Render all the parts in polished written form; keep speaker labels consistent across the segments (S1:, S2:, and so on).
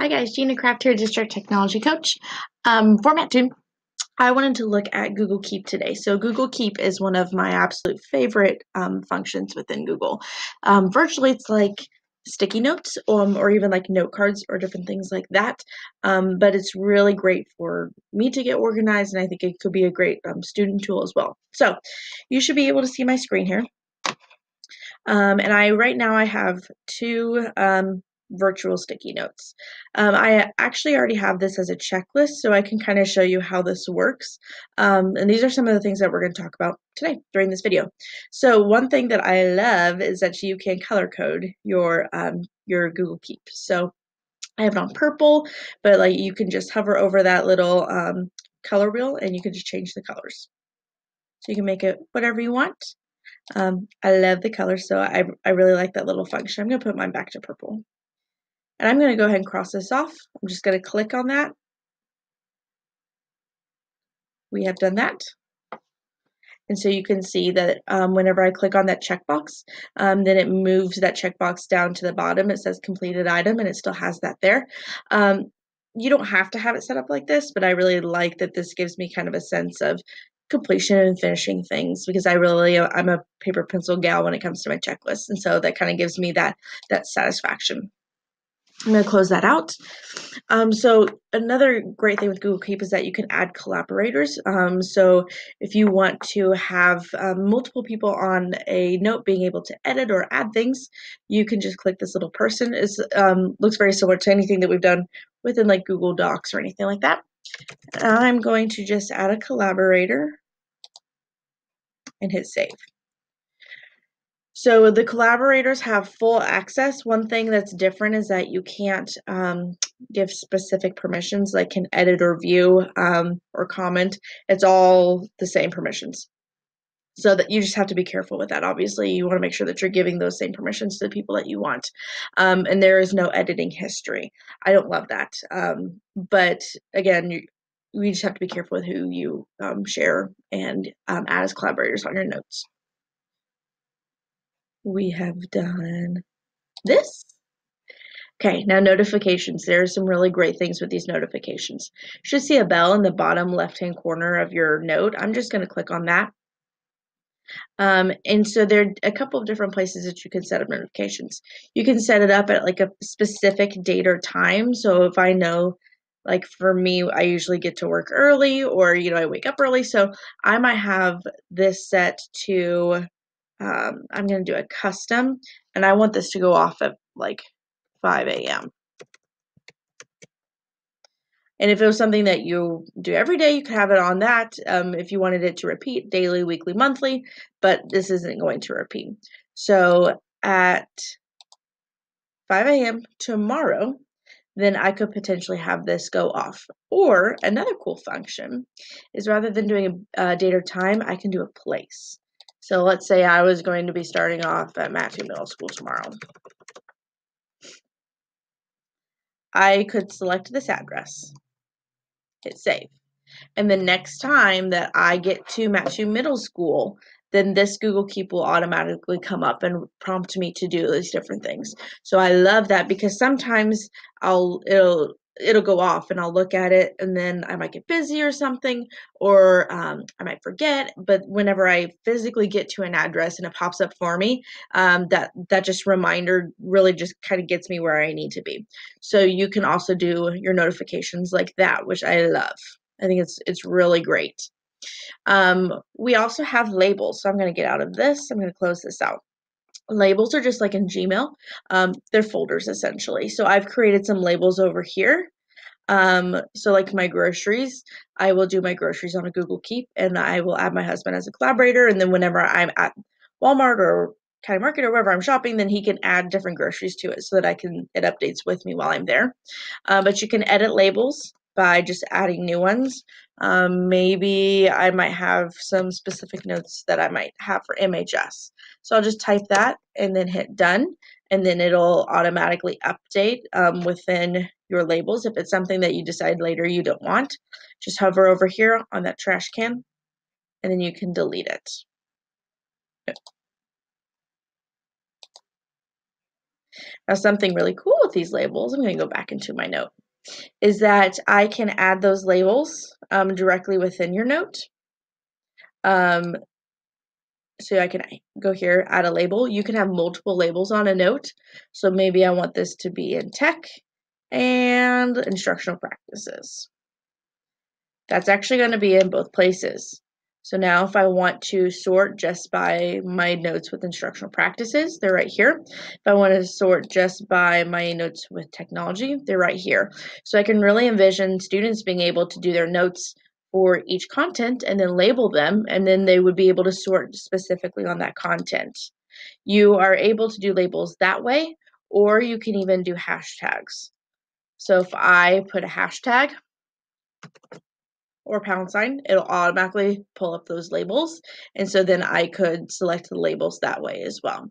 S1: Hi guys, Gina Craft here, District Technology Coach. Format 2, I wanted to look at Google Keep today. So Google Keep is one of my absolute favorite functions within Google. Virtually, it's like sticky notes or even like note cards or different things like that. But it's really great for me to get organized, and I think it could be a great student tool as well. So you should be able to see my screen here. And right now I have two virtual sticky notes. I actually already have this as a checklist, so I can kind of show you how this works. And these are some of the things that we're going to talk about today during this video. So one thing that I love is that you can color code your Google Keep. So I have it on purple, but like you can just hover over that little color wheel and you can just change the colors. So you can make it whatever you want. I love the color, so I really like that little function. I'm going to put mine back to purple. And I'm going to go ahead and cross this off. I'm just going to click on that. We have done that. And so you can see that whenever I click on that checkbox, then it moves that checkbox down to the bottom. It says completed item, and it still has that there. You don't have to have it set up like this, but I really like that this gives me kind of a sense of completion and finishing things, because I'm a paper pencil gal when it comes to my checklist, and so that kind of gives me that satisfaction. I'm going to close that out. So another great thing with Google Keep is that you can add collaborators. So if you want to have multiple people on a note being able to edit or add things, you can just click this little person. It looks very similar to anything that we've done within like Google Docs or anything like that. I'm going to just add a collaborator and hit save. So the collaborators have full access. One thing that's different is that you can't give specific permissions, like can edit or view or comment. It's all the same permissions. So that you just have to be careful with that. Obviously, you want to make sure that you're giving those same permissions to the people that you want. And there is no editing history. I don't love that. But again, we just have to be careful with who you share and add as collaborators on your notes. We have done this. Okay, now notifications. There are some really great things with these notifications. You should see a bell in the bottom left-hand corner of your note. I'm just going to click on that. And so there are a couple of different places that you can set up notifications. You can set it up at like a specific date or time. So if I know, like for me, I usually get to work early, or, I wake up early. So I might have this set to I'm going to do a custom, and I want this to go off at like 5 a.m. And if it was something that you do every day, you could have it on that if you wanted it to repeat daily, weekly, monthly, but this isn't going to repeat. So at 5 a.m. tomorrow, then I could potentially have this go off. Or another cool function is, rather than doing a date or time, I can do a place. So let's say I was going to be starting off at Matthew Middle School tomorrow. I could select this address, hit save. And the next time that I get to Matthew Middle School, then this Google Keep will automatically come up and prompt me to do these different things. So I love that, because sometimes it'll go off and I'll look at it, and then I might get busy or something, or I might forget. But whenever I physically get to an address and it pops up for me, that just reminder really just kind of gets me where I need to be. So you can also do your notifications like that, which I love. I think it's really great. We also have labels. So I'm going to get out of this. I'm going to close this out. Labels are just like in Gmail. They're folders essentially. So I've created some labels over here. So like my groceries, I will do my groceries on a Google Keep, and I will add my husband as a collaborator. And then whenever I'm at Walmart or County Market or wherever I'm shopping, then he can add different groceries to it so that it updates with me while I'm there. But you can edit labels by just adding new ones. Maybe I might have some specific notes that I might have for MHS. So I'll just type that and then hit done, and then it'll automatically update within your labels. If it's something that you decide later you don't want, just hover over here on that trash can, and then you can delete it. Now, something really cool with these labels, I'm going to go back into my note, is that I can add those labels directly within your note. So I can go here, add a label. You can have multiple labels on a note. So maybe I want this to be in tech and instructional practices. That's actually going to be in both places. So now if I want to sort just by my notes with instructional practices, they're right here. If I want to sort just by my notes with technology, they're right here. So I can really envision students being able to do their notes for each content and then label them, and then they would be able to sort specifically on that content. You are able to do labels that way, or you can even do hashtags. So if I put a hashtag or #, it'll automatically pull up those labels. And so then I could select the labels that way as well.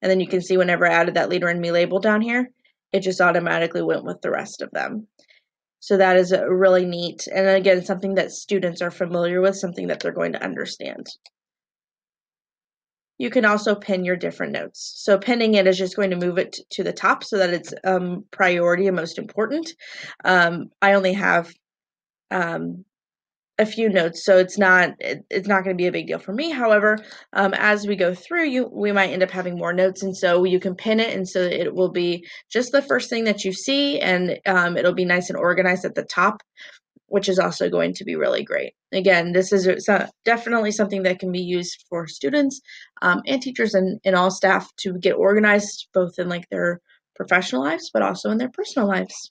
S1: And then you can see whenever I added that Leader in Me label down here, it just automatically went with the rest of them. So that is really neat. And again, something that students are familiar with, something that they're going to understand. You can also pin your different notes. So pinning it is just going to move it to the top so that it's priority and most important. I only have a few notes, so it's not going to be a big deal for me. However, as we go through, we might end up having more notes, and so you can pin it, and so it will be just the first thing that you see, and it'll be nice and organized at the top, which is also going to be really great. Again, this is definitely something that can be used for students and teachers and all staff to get organized, both in like their professional lives, but also in their personal lives.